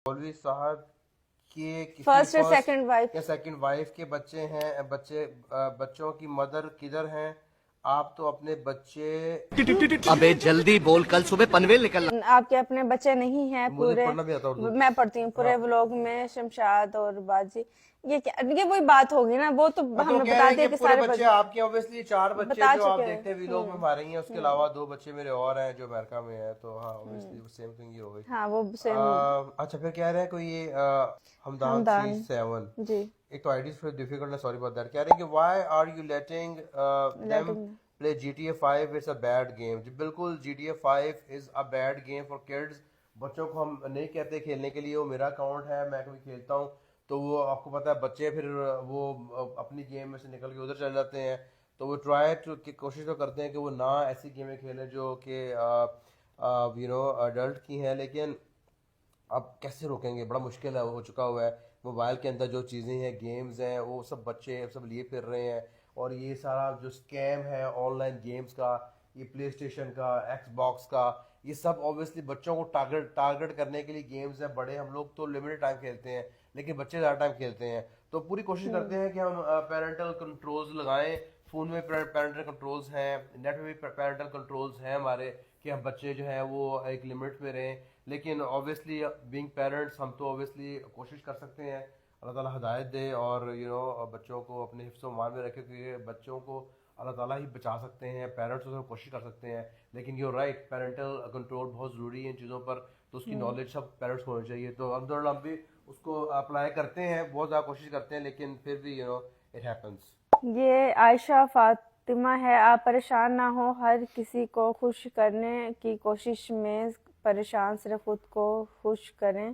मौलवी साहब के किसी फर्स्ट या फर्स्ट सेकंड वाइफ। या सेकंड वाइफ के बच्चे हैं, बच्चों की मदर किधर हैं? आप तो अपने बच्चे अबे जल्दी बोल, कल सुबह पनवेल निकलना। आपके अपने बच्चे नहीं हैं मुझे पूरे। पढ़ना भी आता उर्दू। मैं पढ़ती हूँ पूरे व्लॉग में शमशाद और बाजी। ये क्या, ये वही बात होगी ना, वो तो तो हमें कह बता रहे हैं दिया कि कि पूरे सारे बच्चे आपके, ऑब्वियसली 4 बच्चे बता जो आप चुके देखते हैं हैं। व्लॉग में हमारे ही हैं, उसके अलावा 2 बच्चे मेरे और हैं जो अमेरिका में हैं, तो हाँ ऑब्वियसली सेम थिंग ही हो गई। हाँ वो सेम। अच्छा फिर कह रहे हैं कोई ये हमदान हमदान C7, जी। एक तो आईडी फिर डिफिकल्ट है, सॉरी अबाउट दैट। कह रहे हैं कि why are you letting them letting play GTA 5, it's a bad game. जी बिल्कुल, GTA 5 is a bad game for kids. बच्चों को हम नहीं कहते खेलने के लिए, वो मेरा अकाउंट है, मैं कभी खेलता हूँ तो वो आपको पता है बच्चे फिर वो अपनी गेम में से निकल के उधर चले जाते हैं, तो वो ट्राई टू की कोशिश तो करते हैं कि वो ना ऐसी गेमें खेलें जो कि अडल्ट की हैं, लेकिन अब कैसे रोकेंगे, बड़ा मुश्किल है, हो चुका हुआ है। मोबाइल के अंदर जो चीज़ें हैं, गेम्स हैं, वो सब बच्चे सब लिए फिर रहे हैं, और ये सारा जो स्कैम है ऑनलाइन गेम्स का, ये प्ले स्टेशन का, एक्स बॉक्स का, ये सब ऑब्वियसली बच्चों को टारगेट करने के लिए गेम्स हैं। बड़े हम लोग तो लिमिटेड टाइम खेलते हैं, लेकिन बच्चे ज़्यादा टाइम खेलते हैं, तो पूरी कोशिश करते हैं कि हम पेरेंटल कंट्रोल्स लगाएं। फ़ोन में पेरेंटल कंट्रोल्स हैं, नेट में भी पेरेंटल कंट्रोल्स हैं हमारे, कि हम बच्चे जो हैं वो एक लिमिट में रहें। लेकिन ऑब्वियसली बीइंग पेरेंट्स हम तो ऑब्वियसली कोशिश कर सकते हैं, अल्लाह ताला हिदायत दे और बच्चों को अपने हिफ्ज़ व ईमान में रखे, क्योंकि बच्चों को अल्लाह ताला ही बचा सकते हैं, पेरेंट्स तो कोशिश कर सकते हैं, लेकिन यू राइट, पेरेंटल कंट्रोल बहुत ज़रूरी है इन चीज़ों पर, तो उसकी नॉलेज सब पेरेंट्स को होनी चाहिए। तो अल्हम्दुलिल्लाह हम भी उसको अप्लाई करते हैं, बहुत ज़्यादा कोशिश करते हैं, लेकिन फिर भी इट हैपन्स। ये आयशा फातिमा है। आप परेशान ना हो, हर किसी को खुश करने की कोशिश में परेशान सिर्फ खुद को खुश करें,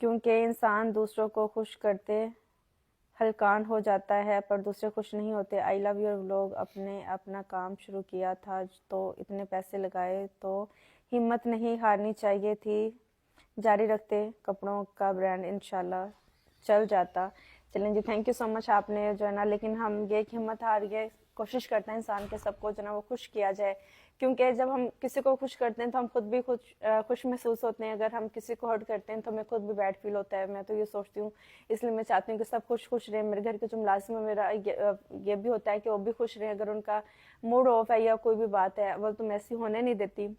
क्योंकि इंसान दूसरों को खुश करते हलकान हो जाता है पर दूसरे खुश नहीं होते। I love your vlog. अपने अपना काम शुरू किया था तो इतने पैसे लगाए, तो हिम्मत नहीं हारनी चाहिए थी, जारी रखते, कपड़ों का ब्रांड इंशाल्लाह चल जाता। चलें जी, थैंक यू सो मच। आपने जो है ना, लेकिन हम ये कि हिम्मत हार गए, कोशिश करते हैं इंसान के सबको जो है ना वो खुश किया जाए, क्योंकि जब हम किसी को खुश करते हैं तो हम खुद भी खुश महसूस होते हैं। अगर हम किसी को हर्ट करते हैं तो हमें खुद भी बैड फील होता है। मैं तो ये सोचती हूँ, इसलिए मैं चाहती हूँ कि सब खुश रहे। मेरे घर के जो मुलाजिम है, मेरा ये भी होता है कि वो भी खुश रहे। अगर उनका मूड ऑफ है या कोई भी बात है, वो तो मैं ऐसी होने नहीं देती,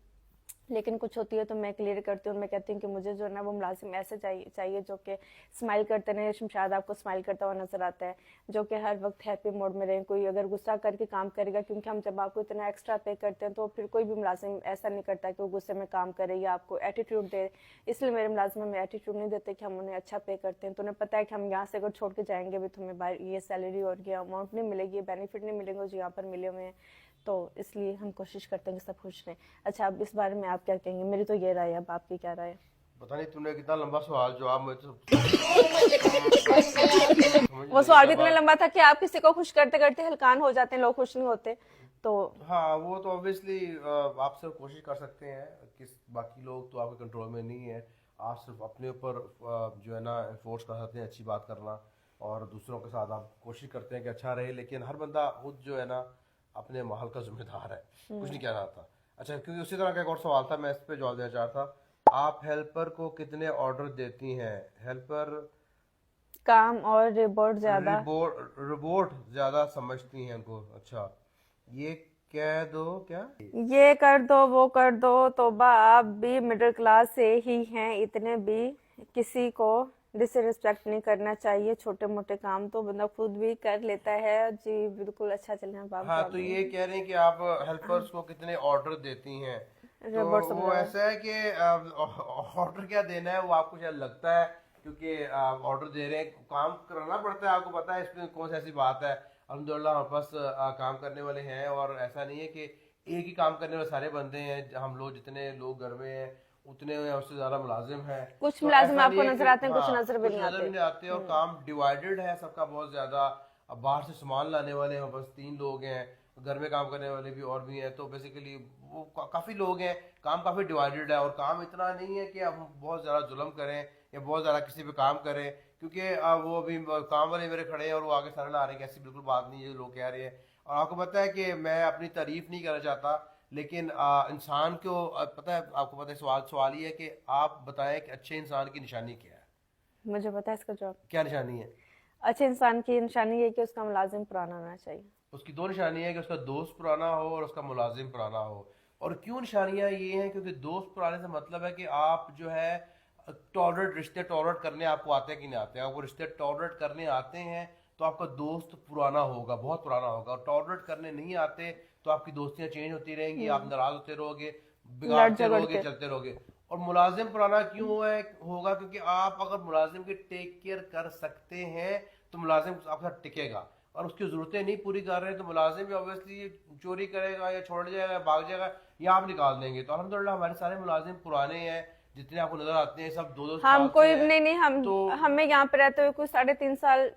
लेकिन कुछ होती है तो मैं क्लियर करती हूँ। मैं कहती हूँ कि मुझे जो है ना वो मुलाजिम ऐसे चाहिए जो कि स्माइल करते रहे। शमशाद आपको स्माइल करता हुआ नजर आता है, जो कि हर वक्त हैप्पी मोड में रहे। कोई अगर गुस्सा करके काम करेगा, क्योंकि हम जब आपको इतना एक्स्ट्रा पे करते हैं तो फिर कोई भी मुलाजिम ऐसा नहीं करता कि वो गुस्से में काम करे या आपको एटीट्यूड दे। इसलिए मेरे मुलाजिम हमें एटीट्यूड नहीं देते कि हम उन्हें अच्छा पे करते हैं। तो उन्हें पता है कि हम यहाँ से अगर छोड़ के जाएंगे भी तो हमें ये सैलरी और ये अमाउंट नहीं मिलेगी, ये बेनिफिट नहीं मिलेंगे जो यहाँ पर मिले हुए हैं। तो इसलिए हम कोशिश करते हैं कि सब खुश रहें। अच्छा, अब इस बारे में आप क्या कहेंगे? मेरी तो ये राय है, अब आपकी क्या राय है? पता नहीं तूने कितना लंबा सवाल जवाब, मुझे तो वो सवाल भी इतना लंबा था कि आप किसी को खुश करते करते हलकान हो जाते हैं, लोग खुश नहीं होते। तो हाँ वो तो ऑब्वियसली आप सिर्फ कोशिश कर सकते हैं, किस बाकी लोग तो आपके कंट्रोल में नहीं है। आप सिर्फ अपने ऊपर जो है ना फोर्स कर सकते हैं अच्छी बात करना, और दूसरों के साथ आप कोशिश करते हैं कि अच्छा रहे, लेकिन हर बंदा खुद जो है ना अपने माहौल का जिम्मेदार है, कुछ नहीं कहना था। अच्छा, क्योंकि उसी तरह का एक और सवाल था, मैं इस पर जवाब देना चाह रहा था। आप हेल्पर को कितने ऑर्डर देती हैं? हेल्पर काम और रिपोर्ट ज्यादा। रिपोर्ट ज्यादा समझती हैं उनको। अच्छा, ये कह दो क्या? ये कर दो, वो कर दो। तोबा, आप भी मिडिल क्लास से ही हैं, इतने भी किसी को डिसरिस्पेक्ट नहीं करना चाहिए। छोटे मोटे काम तो बंदा खुद भी कर लेता है। जी बिल्कुल। अच्छा, चलें अब आप हाँ जवाब तो दें। ये कह रहे हैं कि आप हेल्पर्स को कितने ऑर्डर देती हैं, तो रोबोट वो समझाओ। ऐसा है कि ऑर्डर क्या देना है वो आपको शायद लगता है, क्योंकि ऑर्डर दे रहे हैं, काम कराना पड़ता है, आपको पता है इसमें कौन सी ऐसी बात है। अल्हम्दुलिल्लाह हमारे पास काम करने वाले हैं, और ऐसा नहीं है कि एक ही काम करने वाले सारे बंदे हैं। हम लोग जितने लोग घर में हैं उतने हैं, उससे ज़्यादा मुलाजिम हैं, कुछ तो मुलाजिम ऐसा नहीं आपको है नजर कि आते हैं, कुछ हाँ नजर भी कुछ नहीं नज़र आते। भी नहीं आते, और काम डिवाइडेड है सबका बहुत ज़्यादा। अब बाहर से सामान लाने वाले हैं बस 3 लोग हैं, घर में काम करने वाले भी और भी हैं, तो बेसिकली वो काफ़ी लोग हैं, काम काफ़ी डिवाइडेड है। और काम इतना नहीं है कि हम बहुत ज़्यादा जुल्म करें या बहुत ज़्यादा किसी पे काम करें, क्योंकि वो अभी काम वाले मेरे खड़े हैं और वो आगे सर ला रहे हैं कि ऐसी बिल्कुल बात नहीं है जो लोग कह रहे हैं। और आपको पता है कि मैं अपनी तारीफ नहीं करना चाहता, لیکن انسان کو پتہ ہے، آپ کو پتہ ہے سوال یہ ہے کہ آپ بتائیں کہ اچھے انسان کی نشانی کیا ہے؟ مجھے پتا ہے اس کا جواب. کیا نشانی ہے؟ اچھے انسان کی نشانی یہ ہے کہ اس کا ملازم پرانا ہونا چاہیے. اس کی دو نشانی ہے کہ اس کا دوست پرانا ہو اور اس کا ملازم پرانا ہو. اور کیوں نشانیاں یہ ہیں؟ کیونکہ دوست پرانے سے مطلب ہے کہ آپ جو ہے رشتے ٹالریٹ کرنے آپ کو آتے ہیں کہ نہیں آتے ہیں. آپ کو رشتے ٹالریٹ کرنے آتے ہیں تو آپ کا دوست پرانا ہوگا، بہت پرانا ہوگا. اور ٹالریٹ کرنے نہیں آتے تو آپ کی دوستیاں چینج ہوتی رہیں گی، آپ ناراض ہوتے رہو گے، بگاڑتے رہو گے، چلتے رہو گے. اور ملازم پرانا کیوں ہوگا؟ کیونکہ آپ اگر ملازم کی ٹیک کیئر کر سکتے ہیں تو ملازم آپ کے ساتھ ٹکے گا. اور اس کی ضرورتیں نہیں پوری کر رہے ہیں تو ملازم بھی اوبیسلی چوری کرے گا یا چھوڑ جائے گا، بھاگ جائے گا، یا آپ نکال دیں گے. تو الحمدللہ ہمارے سارے ملازم پرانے ہیں، جتنے آپ کو نظر آتے ہیں سب 2-2 ہم سال کوئی سے ہیں. نہیں، ہمیں یہاں پہ رہتے ہوئے کوئی 3.5 سال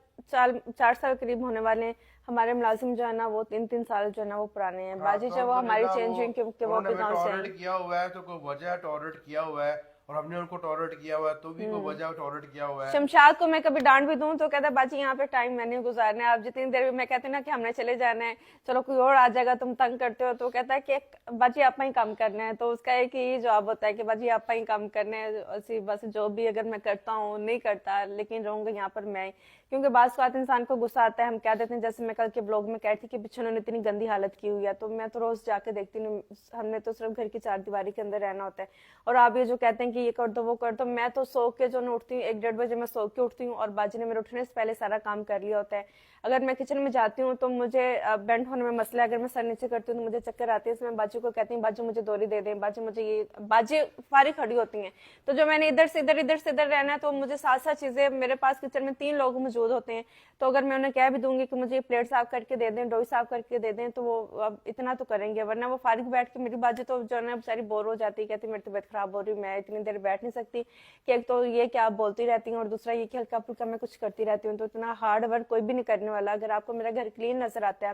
4 سال قریب ہونے والے ہیں. ہمارے ملازم جو ہے نا وہ 3 سال جو ہے نا وہ پرانے ہیں. باجی جو وہ ہماری چینج ہوئی کیونکہ وہ اپنے گاؤں سے ہیں. ٹالریٹ کیا ہوا ہے تو کوئی وجہ ہے ٹالریٹ کیا ہوا ہے، اور ہم نے ان کو ٹالریٹ کیا ہوا ہے تو بھی کوئی وجہ ٹالریٹ کیا ہوا ہے. شمشاد کو میں کبھی ڈانٹ بھی دوں تو کہتا ہے باجی یہاں پہ ٹائم میں نہیں گزارنا ہے. اب جتنی دیر میں کہتی ہوں نا کہ ہم نے چلے جانا ہے، چلو کوئی اور آ جائے گا، تم تنگ کرتے ہو، تو کہتا ہے کہ باجی آپ ہی کام کرنا ہے. تو اس کا ایک ہی جواب ہوتا ہے کہ باجی آپ ہی کام کرنا ہے. بس جو بھی اگر میں کرتا ہوں نہیں کرتا، لیکن رہوں گا یہاں پر میں. کیونکہ بعض اوقات انسان کو غصہ آتا ہے، ہم کہہ دیتے ہیں، جیسے میں کل کے بلاگ میں کہتی کہ بچھنوں نے اتنی گندی حالت کی ہوئی ہے، تو میں تو روز جا کے دیکھتی ہوں. ہم نے تو صرف گھر کی 4 دیواری کے اندر رہنا ہوتا ہے. اور آپ یہ جو کہتے ہیں کہ یہ کر دو وہ کر دو، میں تو سو کے جو اٹھتی ہوں 1-1.5 بجے میں سو کے اٹھتی ہوں، اور باجی نے میرے اٹھنے سے پہلے سارا کام کر لیا ہوتا ہے. اگر میں کچن میں جاتی ہوں تو مجھے بینڈ ہونے میں مسئلہ ہے، اگر میں سر نیچے کرتی ہوں تو مجھے چکر آتی ہے. اس میں باجی کو کہتی ہوں باجی مجھے دوری دے دیں، باجی مجھے یہ، باجی فارغ کھڑی ہوتی ہیں. تو جو میں نے ادھر سے ادھر رہنا ہے تو مجھے 7 چیزیں، میرے پاس کچن میں 3 لوگ موجود ہوتے ہیں. تو اگر میں انہیں کہہ بھی دوں گی کہ مجھے پلیٹ صاف کر کے دے دیں، ڈوئی صاف کر کے دے دیں، تو وہ اتنا تو کریں گے. ورنہ وہ فارغ بیٹھ کے، میری باجی تو جو ہے نا بیچاری بور ہو جاتی ہے، کہتی میری طبیعت خراب ہو رہی، میں اتنی دیر بیٹھ نہیں سکتی. کہ ایک تو یہ کہ آپ بولتی رہتی ہیں، اور دوسرا یہ کہ ہلکا پھلکا میں کچھ کرتی رہتی ہوں. تو اتنا ہارڈ ورک کوئی بھی نہیں کرنے والا. اگر آپ کو میرا گھر کلین نظر آتا ہے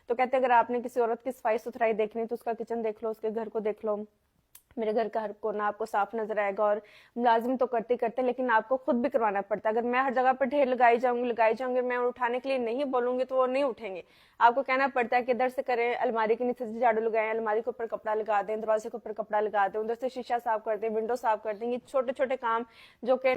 تو کہتے ہیں اگر آپ نے کسی عورت کی صفائی ستھرائی دیکھنی تو اس کا کچن دیکھ لو، اس کے گھر کو دیکھ لو. میرے گھر کا ہر کونا آپ کو صاف نظر آئے گا. اور ملازم تو کرتے لیکن آپ کو خود بھی کروانا پڑتا ہے. اگر میں ہر جگہ پر ڈھیر لگائی جاؤں گی، میں اٹھانے کے لیے نہیں بولوں گی تو وہ نہیں اٹھیں گے. آپ کو کہنا پڑتا ہے کہ ادھر سے کریں، الماری کے نیچے سے جھاڑو لگائیں، الماری کے اوپر کپڑا لگا دیں، دروازے کے اوپر کپڑا لگا دیں، ادھر سے شیشہ صاف کر دیں، ونڈو صاف کر دیں. یہ چھوٹے چھوٹے کام جو کہ